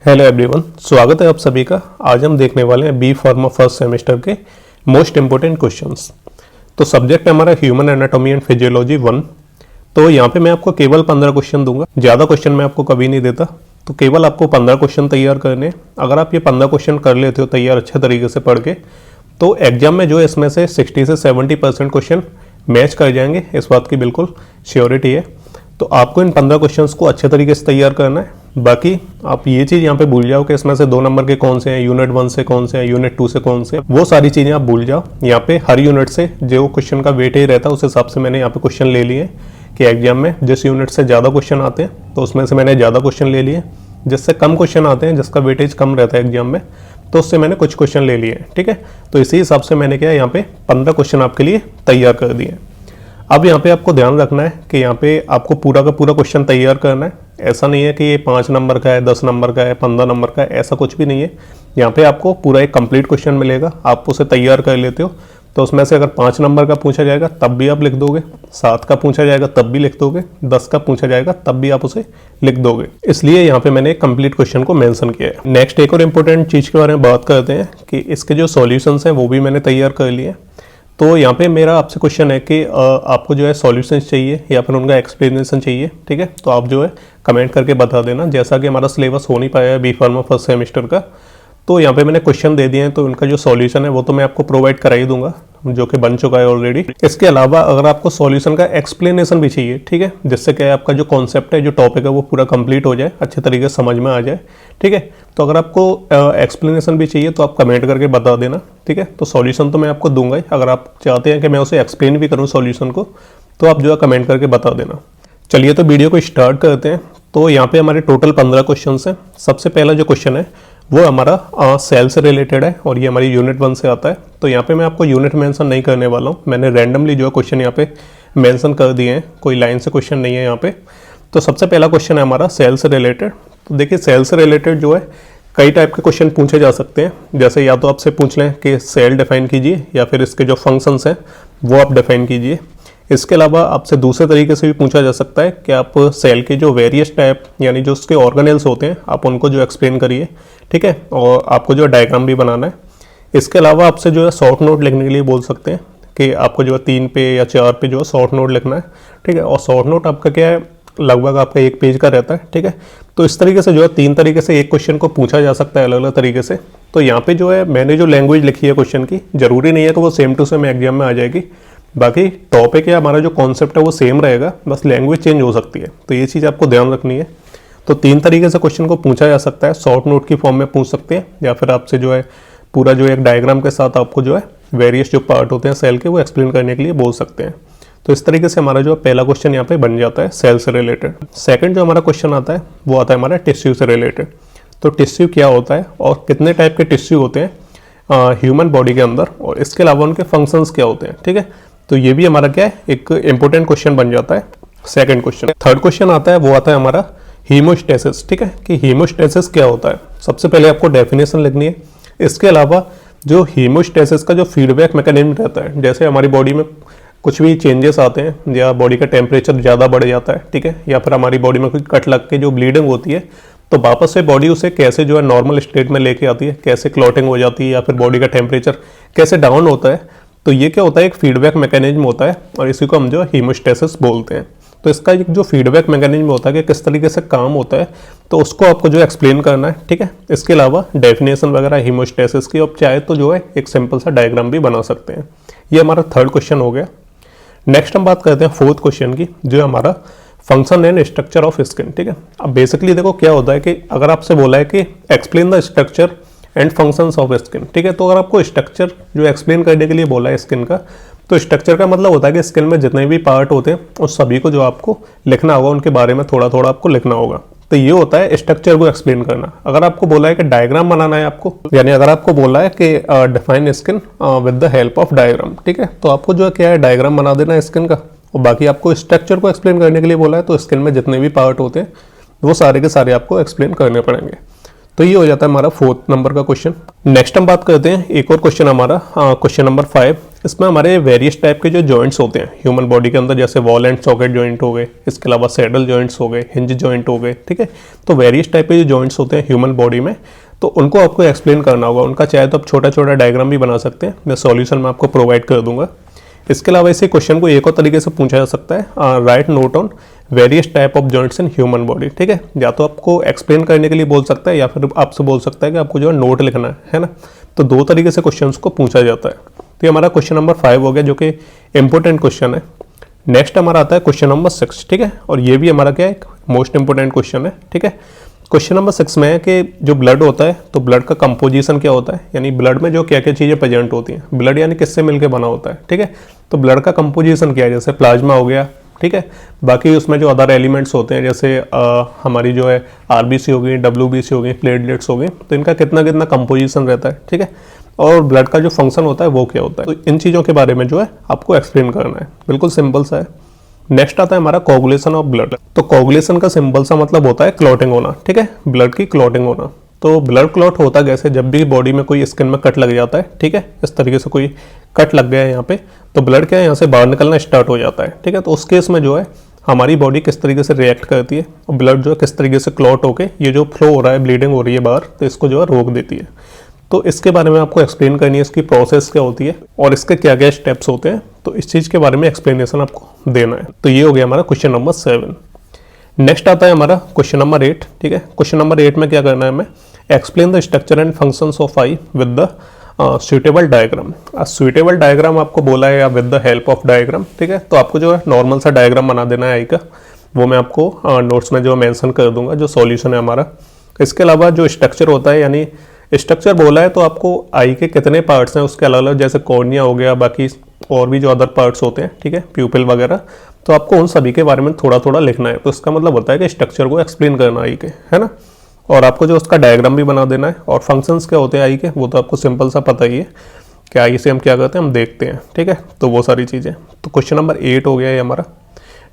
Hello everyone, स्वागत है आप सभी का। आज हम देखने वाले हैं बी फार्मा फर्स्ट सेमेस्टर के मोस्ट इंपोर्टेंट क्वेश्चंस। तो सब्जेक्ट है हमारा ह्यूमन एनाटॉमी एंड फिजियोलॉजी 1। तो यहाँ पे मैं आपको केवल 15 क्वेश्चन दूंगा, ज़्यादा क्वेश्चन मैं आपको कभी नहीं देता। तो केवल आपको 15 क्वेश्चन तैयार करने। अगर आप ये 15 क्वेश्चन कर लेते हो तैयार अच्छे तरीके से पढ़ के, तो एग्जाम में जो है इसमें से 60 से 70% क्वेश्चन मैच कर जाएंगे, इस बात की बिल्कुल श्योरिटी है। तो आपको इन 15 क्वेश्चंस को अच्छे तरीके से तैयार करना है। बाकी आप ये चीज़ यहाँ पे भूल जाओ कि इसमें से 2 नंबर के कौन से हैं, यूनिट 1 से कौन से हैं, यूनिट 2 से कौन से, वो सारी चीज़ें आप भूल जाओ। यहाँ पे हर यूनिट से जो क्वेश्चन का वेटेज रहता है उस हिसाब से मैंने यहाँ पे क्वेश्चन ले लिए कि एग्जाम में जिस यूनिट से ज़्यादा क्वेश्चन आते हैं तो उसमें से मैंने ज़्यादा क्वेश्चन ले लिए, जिससे कम क्वेश्चन आते हैं, जिसका वेटेज कम रहता है एग्जाम में, तो उससे मैंने कुछ क्वेश्चन ले लिए। ठीक है, तो इसी हिसाब से मैंने क्या यहाँ पे 15 क्वेश्चन आपके लिए तैयार कर दिए। अब यहाँ पे आपको ध्यान रखना है कि यहाँ पे आपको पूरा का पूरा क्वेश्चन तैयार करना है। ऐसा नहीं है कि ये 5 नंबर का है, 10 नंबर का है, 15 नंबर का है, ऐसा कुछ भी नहीं है। यहाँ पे आपको पूरा एक कंप्लीट क्वेश्चन मिलेगा, आप उसे तैयार कर लेते हो तो उसमें से अगर 5 नंबर का पूछा जाएगा तब भी आप लिख दोगे, 7 का पूछा जाएगा तब भी लिख दोगे, 10 का पूछा जाएगा तब भी आप उसे लिख दोगे। इसलिए यहाँ पे मैंने कंप्लीट क्वेश्चन को मेंशन किया है। नेक्स्ट एक और इम्पोर्टेंट चीज़ के बारे में बात करते हैं कि इसके जो सॉल्यूशंस हैं वो भी मैंने तैयार कर लिए। तो यहाँ पे मेरा आपसे क्वेश्चन है कि आपको जो है सॉल्यूशंस चाहिए या फिर उनका एक्सप्लेनेशन चाहिए। ठीक है, तो आप जो है कमेंट करके बता देना। जैसा कि हमारा सिलेबस हो नहीं पाया है बी फार्मा फर्स्ट सेमेस्टर का, तो यहाँ पे मैंने क्वेश्चन दे दिए हैं, तो उनका जो सॉल्यूशन है वो तो मैं आपको प्रोवाइड करा ही दूंगा, जो कि बन चुका है ऑलरेडी। इसके अलावा अगर आपको सॉल्यूशन का एक्सप्लेनेशन भी चाहिए, ठीक है, जिससे क्या है आपका जो कॉन्सेप्ट है, जो टॉपिक है वो पूरा कंप्लीट हो जाए, अच्छे तरीके से समझ में आ जाए। ठीक है, तो अगर आपको एक्सप्लेनेशन भी चाहिए तो आप कमेंट करके बता देना। ठीक है, तो सॉल्यूशन तो मैं आपको दूंगा ही, अगर आप चाहते हैं कि मैं उसे एक्सप्लेन भी करूँ सॉल्यूशन को, तो आप जो है कमेंट करके बता देना। चलिए तो वीडियो को स्टार्ट करते हैं। तो यहाँ पे हमारे टोटल 15 क्वेश्चन हैं। सबसे पहला जो क्वेश्चन है वो हमारा सेल से रिलेटेड है और ये हमारी यूनिट 1 से आता है। तो यहाँ पे मैं आपको यूनिट मेंशन नहीं करने वाला हूँ, मैंने रैंडमली जो है क्वेश्चन यहाँ पे मेंशन कर दिए हैं, कोई लाइन से क्वेश्चन नहीं है यहाँ पे। तो सबसे पहला क्वेश्चन है हमारा सेल से रिलेटेड। तो देखिए सेल से रिलेटेड जो है कई टाइप के क्वेश्चन पूछे जा सकते हैं। जैसे या तो आपसे पूछ लें कि सेल डिफाइन कीजिए, या फिर इसके जो फंक्शंस हैं वो आप डिफाइन कीजिए। इसके अलावा आपसे दूसरे तरीके से भी पूछा जा सकता है कि आप सेल के जो वेरियस टाइप यानी जो उसके ऑर्गेनेल्स होते हैं आप उनको जो एक्सप्लेन करिए। ठीक है, और आपको जो डायग्राम भी बनाना है। इसके अलावा आपसे जो है शॉर्ट नोट लिखने के लिए बोल सकते हैं कि आपको जो है 3 पे या 4 पे जो है शॉर्ट नोट लिखना है। ठीक है, और शॉर्ट नोट आपका क्या है, लगभग आपका 1 पेज का रहता है। ठीक है, तो इस तरीके से जो है 3 तरीके से एक क्वेश्चन को पूछा जा सकता है, अलग अलग तरीके से। तो यहाँ पे जो है मैंने जो लैंग्वेज लिखी है क्वेश्चन की, जरूरी नहीं है कि वो सेम टू सेम एग्जाम में आ जाएगी। बाकी टॉपिक या हमारा जो कॉन्सेप्ट है वो सेम रहेगा, बस लैंग्वेज चेंज हो सकती है। तो ये चीज़ आपको ध्यान रखनी है। तो 3 तरीके से क्वेश्चन को पूछा जा सकता है। शॉर्ट नोट की फॉर्म में पूछ सकते हैं, या फिर आपसे जो है पूरा जो एक डायग्राम के साथ आपको जो है वेरियस जो पार्ट होते हैं सेल के वो एक्सप्लेन करने के लिए बोल सकते हैं। तो इस तरीके से हमारा जो पहला क्वेश्चन यहाँ पे बन जाता है सेल से रिलेटेड। सेकंड जो हमारा क्वेश्चन आता है वो आता है हमारा टिश्यू से रिलेटेड। तो टिश्यू क्या होता है और कितने टाइप के टिश्यू होते हैं ह्यूमन बॉडी के अंदर, और इसके अलावा उनके फंक्शंस क्या होते हैं। ठीक है, तो ये भी हमारा क्या है एक इंपॉर्टेंट क्वेश्चन बन जाता है सेकंड क्वेश्चन। थर्ड क्वेश्चन आता है वो आता है हमारा हीमोस्टेसिस। ठीक है, कि हीमोस्टेसिस क्या होता है, सबसे पहले आपको डेफिनेशन लिखनी है। इसके अलावा जो हीमोस्टेसिस का जो फीडबैक मैकेनिज्म रहता है, जैसे हमारी बॉडी में कुछ भी चेंजेस आते हैं या बॉडी का टेम्परेचर ज़्यादा बढ़ जाता है, ठीक है, या फिर हमारी बॉडी में कोई कट लग के जो ब्लीडिंग होती है, तो वापस से बॉडी उसे कैसे जो है नॉर्मल स्टेट में लेके आती है, कैसे क्लॉटिंग हो जाती है, या फिर बॉडी का टेम्परेचर कैसे डाउन होता है। तो ये क्या होता है, एक फीडबैक मैकेनिज्म होता है, और इसी को हम जो हीमोस्टेसिस बोलते हैं। तो इसका एक जो फीडबैक मैकेनिज्म होता है कि किस तरीके से काम होता है, तो उसको आपको जो एक्सप्लेन करना है। ठीक है, इसके अलावा डेफिनेशन वगैरह हीमोस्टेसिस की आप चाहे तो जो है एक सिंपल सा डायग्राम भी बना सकते हैं। ये हमारा थर्ड क्वेश्चन हो गया। नेक्स्ट हम बात करते हैं फोर्थ क्वेश्चन की, जो है हमारा function and structure of skin. ठीक है, अब बेसिकली देखो क्या होता है कि अगर आपसे बोला है कि explain the structure and functions of skin. ठीक है, तो अगर आपको स्ट्रक्चर जो एक्सप्लेन करने के लिए बोला है स्किन का, तो स्ट्रक्चर का मतलब होता है कि स्किन में जितने भी पार्ट होते हैं उस सभी को जो आपको लिखना होगा, उनके बारे में थोड़ा थोड़ा आपको लिखना होगा। तो ये होता है स्ट्रक्चर को एक्सप्लेन करना। अगर आपको बोला है कि डायग्राम बनाना है आपको, यानी अगर आपको बोला है कि define skin with the help of diagram, ठीक है, तो आपको जो है क्या है डायग्राम बना देना है स्किन का। और बाकी आपको स्ट्रक्चर को एक्सप्लेन करने के लिए बोला है, तो स्किन में जितने भी पार्ट होते हैं वो सारे के सारे आपको एक्सप्लेन करने पड़ेंगे। तो ये हो जाता है हमारा 4th नंबर का क्वेश्चन। नेक्स्ट हम बात करते हैं एक और क्वेश्चन हमारा क्वेश्चन नंबर 5 इसमें हमारे वेरियस टाइप के जो जॉइंट्स होते हैं ह्यूमन बॉडी के अंदर, जैसे वॉल एंड सॉकेट जॉइंट हो गए, इसके अलावा सैडल जॉइंट्स हो गए, हिंज जॉइंट हो गए, ठीक है। तो वेरियस टाइप के जो जॉइंट्स होते हैं ह्यूमन बॉडी में, तो उनको आपको एक्सप्लेन करना होगा। उनका चाहे तो आप छोटा छोटा डायग्राम भी बना सकते हैं, मैं सॉल्यूशन में आपको प्रोवाइड कर दूंगा। इसके अलावा इसी क्वेश्चन को एक और तरीके से पूछा जा सकता है, right note on various type of joints in human body, ठीक है। या तो आपको एक्सप्लेन करने के लिए बोल सकता है या फिर आपसे बोल सकता है कि आपको जो है नोट लिखना है ना। तो दो तरीके से क्वेश्चन को पूछा जाता है। तो ये हमारा क्वेश्चन नंबर 5 हो गया, जो कि इंपॉर्टेंट क्वेश्चन है। नेक्स्ट हमारा आता है क्वेश्चन नंबर 6, ठीक है। और ये भी हमारा क्या है, मोस्ट इंपॉर्टेंट क्वेश्चन है, ठीक है। क्वेश्चन नंबर 6 में है कि जो ब्लड होता है, तो ब्लड का कंपोजिशन क्या होता है, यानी ब्लड में जो क्या क्या चीज़ें प्रेजेंट होती हैं। ब्लड यानी किससे मिलकर बना होता है, ठीक है। तो ब्लड का कंपोजिशन क्या है, जैसे प्लाज्मा हो गया, ठीक है। बाकी उसमें जो अदर एलिमेंट्स होते हैं, जैसे हमारी जो है आरबीसी हो गई, डब्ल्यूबीसी हो गई, प्लेटलेट्स हो गई, तो इनका कितना कितना कंपोजिशन रहता है, ठीक है। और ब्लड का जो फंक्शन होता है वो क्या होता है। तो इन चीज़ों के बारे में जो है आपको एक्सप्लेन करना है, बिल्कुल सिंपल सा है। नेक्स्ट आता है हमारा कोगुलेशन ऑफ ब्लड। तो कोगुलेशन का सिंपल सा मतलब होता है क्लॉटिंग होना, ठीक है, ब्लड की क्लॉटिंग होना। तो ब्लड क्लॉट होता कैसे, जब भी बॉडी में कोई स्किन में कट लग जाता है, ठीक है, इस तरीके से कोई कट लग गया है यहाँ पे, तो ब्लड क्या है यहाँ से बाहर निकलना स्टार्ट हो जाता है, ठीक है। तो उस केस में जो है हमारी बॉडी किस तरीके से रिएक्ट करती है, और ब्लड जो है किस तरीके से क्लॉट होके ये जो फ्लो हो रहा है, ब्लीडिंग हो रही है बाहर, तो इसको जो है रोक देती है। तो इसके बारे में आपको एक्सप्लेन करनी है, इसकी प्रोसेस क्या होती है और इसके क्या क्या स्टेप्स होते हैं, तो इस चीज़ के बारे में एक्सप्लेनेशन आपको देना है। तो ये हो गया हमारा क्वेश्चन नंबर 7। नेक्स्ट आता है हमारा क्वेश्चन नंबर 8, ठीक है। क्वेश्चन नंबर 8 में क्या करना है हमें, explain the structure and functions of I with the suitable diagram. Suitable diagram आपको बोला है, या with the help of diagram, ठीक है। तो आपको जो है नॉर्मल सा डायग्राम बना देना है आई का, वो मैं आपको नोट्स में जो मेंशन कर दूंगा, जो सॉल्यूशन है हमारा। इसके अलावा जो स्ट्रक्चर होता है, यानी स्ट्रक्चर बोला है तो आपको आई के कितने पार्ट्स हैं उसके अलग अलग, जैसे कॉर्निया हो गया, बाकी और भी जो अदर पार्ट्स होते हैं, ठीक है, प्यूपिल वगैरह, तो आपको उन सभी के बारे में थोड़ा थोड़ा लिखना है। तो इसका मतलब होता है कि स्ट्रक्चर को एक्सप्लेन करना आई के, है ना। और आपको जो उसका डायग्राम भी बना देना है। और फंक्शंस क्या होते हैं आई के, वो तो आपको सिंपल सा पता ही है कि आई से हम क्या करते हैं, हम देखते हैं, ठीक है। तो वो सारी चीज़ें, तो क्वेश्चन नंबर 8 हो गया है हमारा।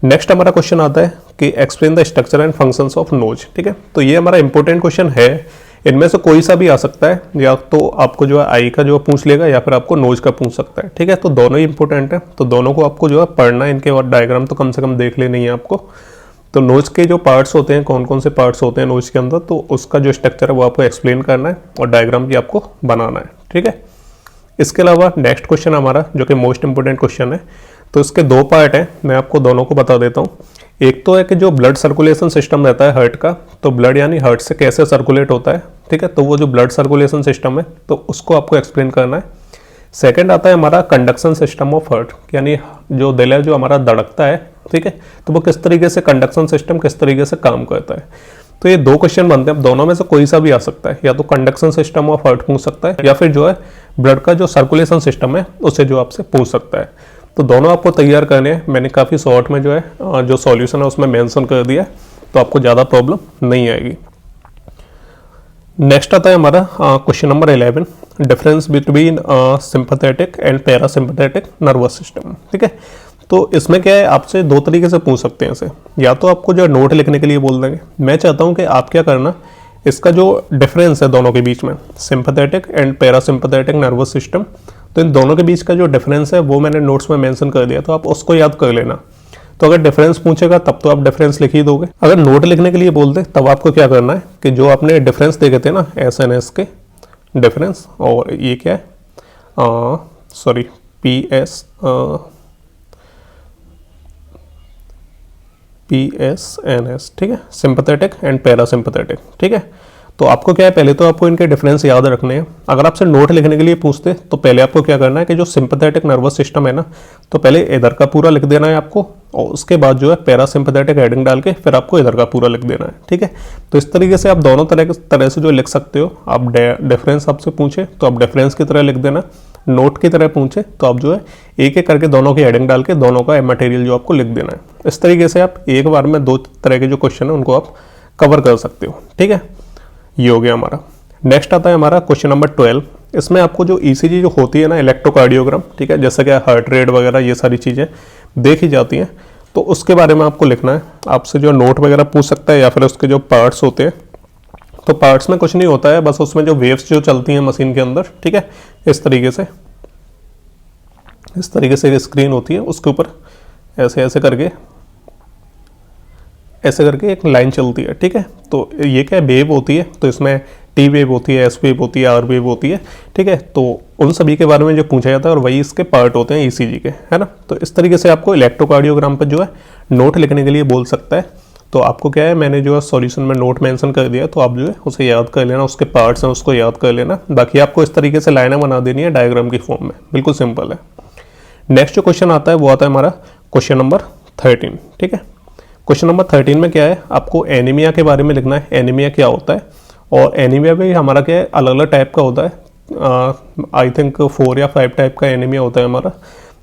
नेक्स्ट हमारा क्वेश्चन आता है कि explain the structure and functions of nose, ठीक है। तो ये हमारा इंपॉर्टेंट क्वेश्चन है, इनमें से कोई सा भी आ सकता है, या तो आपको जो है आई का जो पूछ लेगा, या फिर आपको नोज का पूछ सकता है, ठीक है। तो दोनों ही इंपॉर्टेंट है, तो दोनों को आपको जो है पढ़ना है, इनके और डायग्राम तो कम से कम देख लेनी है आपको। तो नोज के जो पार्ट्स होते हैं, कौन कौन से पार्ट्स होते हैं नोज के अंदर, तो उसका जो स्ट्रक्चर है वो आपको एक्सप्लेन करना है, और डायग्राम भी आपको बनाना है, ठीक है। इसके अलावा नेक्स्ट क्वेश्चन हमारा, जो कि मोस्ट इंपॉर्टेंट क्वेश्चन है, तो इसके 2 पार्ट हैं, मैं आपको दोनों को बता देता हूँ। एक तो है कि जो ब्लड सर्कुलेशन सिस्टम रहता है हार्ट का, तो ब्लड यानी हार्ट से कैसे सर्कुलेट होता है, ठीक है। तो वो जो ब्लड सर्कुलेशन सिस्टम है, तो उसको आपको एक्सप्लेन करना है। सेकंड आता है हमारा कंडक्शन सिस्टम ऑफ हार्ट, यानी जो दिल है जो हमारा धड़कता है, ठीक है, तो वो किस तरीके से कंडक्शन सिस्टम किस तरीके से काम करता है। तो ये 2 क्वेश्चन बनते हैं, अब दोनों में से कोई सा भी आ सकता है, या तो कंडक्शन सिस्टम ऑफ हार्ट पूछ सकता है, या फिर जो है ब्लड का जो सर्कुलेशन सिस्टम है उसे जो आपसे पूछ सकता है। तो दोनों आपको तैयार करने हैं, मैंने काफ़ी शॉर्ट में जो है जो सॉल्यूशन है उसमें मेंशन कर दिया है, तो आपको ज़्यादा प्रॉब्लम नहीं आएगी। नेक्स्ट आता है हमारा question number 11, difference between sympathetic and parasympathetic nervous system, ठीक है। तो इसमें क्या है, आपसे 2 तरीके से पूछ सकते हैं इसे, या तो आपको जो नोट लिखने के लिए बोल देंगे। मैं चाहता हूँ कि आप क्या करना, इसका जो डिफरेंस है दोनों के बीच में, sympathetic and parasympathetic nervous system, तो इन दोनों के बीच का जो डिफरेंस है वो मैंने नोट्स में मेंशन कर दिया, तो आप उसको याद कर लेना। तो अगर डिफरेंस पूछेगा तब तो आप डिफरेंस लिख ही दोगे। अगर नोट लिखने के लिए बोल दे तब आपको क्या करना है कि जो आपने डिफरेंस देखे थे ना, एस एन एस के डिफरेंस, और ये क्या है, सॉरी PSNS, ठीक है, सिंपैथेटिक एंड पैरासिम्पैथेटिक, ठीक है। तो आपको क्या है, पहले तो आपको इनके डिफरेंस याद रखने हैं। अगर आपसे नोट लिखने के लिए पूछते तो पहले आपको क्या करना है कि जो सिंपैथेटिक नर्वस सिस्टम है ना, तो पहले इधर का पूरा लिख देना है आपको, और उसके बाद जो है पैरासिम्पैथेटिक हेडिंग डाल के फिर आपको इधर का पूरा लिख देना है, ठीक है। तो इस तरीके से आप दोनों तरह से जो लिख सकते हो। आप डिफरेंस आपसे पूछे तो आप डिफरेंस की तरह लिख देना, नोट की तरह पूछे तो आप जो है एक एक करके दोनों की हेडिंग डाल के दोनों का मटेरियल जो आपको लिख देना है। इस तरीके से आप एक बार में 2 तरह के जो क्वेश्चन है उनको आप कवर कर सकते हो, ठीक है। ये हो गया हमारा। नेक्स्ट आता है हमारा क्वेश्चन नंबर 12। इसमें आपको जो ईसीजी जो होती है ना, इलेक्ट्रोकार्डियोग्राम, ठीक है, जैसे कि हार्ट रेट वगैरह ये सारी चीज़ें देखी जाती हैं, तो उसके बारे में आपको लिखना है। आपसे जो नोट वगैरह पूछ सकता है, या फिर उसके जो पार्ट्स होते हैं, तो पार्ट्स में कुछ नहीं होता है, बस उसमें जो वेव्स जो चलती हैं मशीन के अंदर, ठीक है, इस तरीके से इस तरीके से स्क्रीन होती है, उसके ऊपर ऐसे ऐसे करके एक लाइन चलती है, ठीक है। तो ये क्या वेव होती है, तो इसमें टी वेव होती है, एस वेव होती है, आर वेव होती है, ठीक है। तो उन सभी के बारे में जो पूछा जाता है और वही इसके पार्ट होते हैं ईसीजी के, है ना। तो इस तरीके से आपको इलेक्ट्रोकार्डियोग्राम पर जो है नोट लिखने के लिए बोल सकता है। तो आपको क्या है, मैंने जो है सॉल्यूशन में नोट मेंशन कर दिया, तो आप जो है उसे याद कर लेना, उसके पार्ट्स हैं उसको याद कर लेना। बाकी आपको इस तरीके से लाइनें बना देनी है डायग्राम की फॉर्म में, बिल्कुल सिंपल है। नेक्स्ट जो क्वेश्चन आता है वो आता है हमारा क्वेश्चन नंबर 13, ठीक है। क्वेश्चन नंबर 13 में क्या है, आपको एनीमिया के बारे में लिखना है, एनीमिया क्या होता है। और एनीमिया भी हमारा क्या है, अलग अलग टाइप का होता है, आई थिंक 4 या 5 टाइप का एनीमिया होता है हमारा।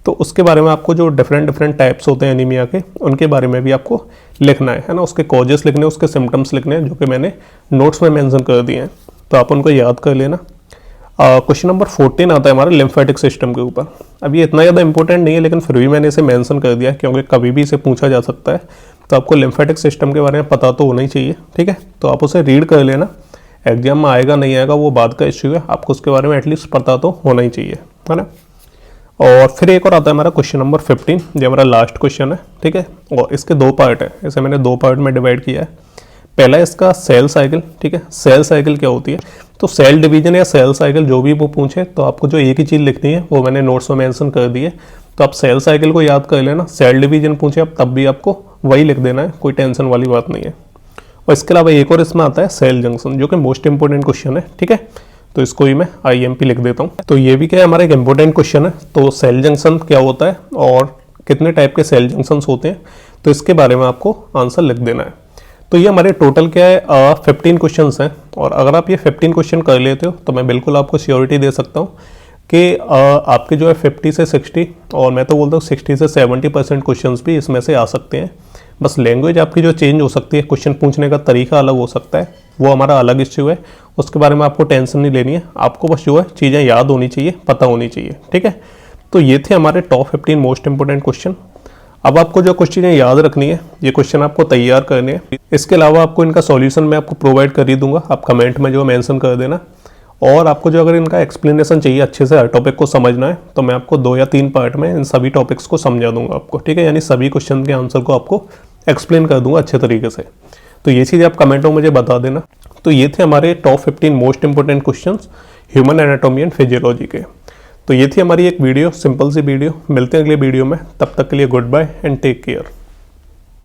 तो उसके बारे में आपको जो डिफरेंट टाइप्स होते हैं एनीमिया के, उनके बारे में भी आपको लिखना है ना। उसके कॉजेस लिखने हैं, उसके सिम्टम्स लिखने हैं, जो कि मैंने नोट्स में मेंशन कर दिए हैं, तो आप उनको याद कर लेना। क्वेश्चन नंबर 14 आता है हमारा लिम्फेटिक सिस्टम के ऊपर। अब ये इतना ज़्यादा इंपॉर्टेंट नहीं है, लेकिन फिर भी मैंने इसे मेंशन कर दिया क्योंकि कभी भी इसे पूछा जा सकता है। तो आपको लिम्फेटिक सिस्टम के बारे में पता तो होना ही चाहिए, ठीक है। तो आप उसे रीड कर लेना, एग्जाम में आएगा नहीं आएगा वो बात का इश्यू है, आपको उसके बारे में एटलीस्ट पता तो होना ही चाहिए, है ना। और फिर एक और आता है हमारा क्वेश्चन नंबर 15, जो हमारा लास्ट क्वेश्चन है, ठीक है। और इसके 2 पार्ट है, इसे मैंने 2 पार्ट में डिवाइड किया है। पहला इसका सेल साइकिल, ठीक है। सेल साइकिल क्या होती है, तो सेल डिवीजन या सेल साइकिल जो भी वो पूछे, तो आपको जो एक ही चीज़ लिखनी है वो मैंने नोट्स में मेंशन कर दी है। तो आप सेल साइकिल को याद कर लेना, सेल डिवीजन पूछे आप तब भी आपको वही लिख देना है, कोई टेंशन वाली बात नहीं है। और इसके अलावा एक और इसमें आता है सेल जंक्शन, जो कि मोस्ट इंपॉर्टेंट क्वेश्चन है, ठीक है। तो इसको ही मैं IMP लिख देता हूँ। तो ये भी क्या है, हमारा एक इंपॉर्टेंट क्वेश्चन है। तो सेल जंक्शन क्या होता है और कितने टाइप के सेल जंक्शंस होते हैं, तो इसके बारे में आपको आंसर लिख देना है। तो ये हमारे टोटल क्या है 15 क्वेश्चन हैं। और अगर आप ये 15 क्वेश्चन कर लेते हो तो मैं बिल्कुल आपको श्योरिटी दे सकता हूँ कि आपके जो है 50 से 60 और मैं तो बोलता हूँ 60 से 70% क्वेश्चन भी इसमें से आ सकते हैं। बस लैंग्वेज आपकी जो चेंज हो सकती है, क्वेश्चन पूछने का तरीका अलग हो सकता है, वो हमारा अलग इश्यू है, उसके बारे में आपको टेंशन नहीं लेनी है। आपको बस जो है चीज़ें याद होनी चाहिए, पता होनी चाहिए, ठीक है। तो ये थे हमारे टॉप 15 मोस्ट इंपोर्टेंट क्वेश्चन। अब आपको जो कुछ चीज़ें याद रखनी है, ये क्वेश्चन आपको तैयार करने हैं। इसके अलावा आपको इनका सॉल्यूशन मैं आपको प्रोवाइड कर ही दूंगा, आप कमेंट में जो मेंशन कर देना। और आपको जो अगर इनका एक्सप्लेनेशन चाहिए, अच्छे से हर टॉपिक को समझना है, तो मैं आपको 2 या 3 पार्ट में इन सभी टॉपिक्स को समझा दूंगा आपको, ठीक है। यानी सभी क्वेश्चन के आंसर को आपको एक्सप्लेन कर दूंगा अच्छे तरीके से। तो ये चीज़ आप कमेंटों में मुझे बता देना। तो ये थे हमारे top 15 most important questions human anatomy and physiology के। तो ये थी हमारी एक वीडियो, सिंपल सी वीडियो। मिलते हैं अगले वीडियो में, तब तक के लिए goodbye and take care.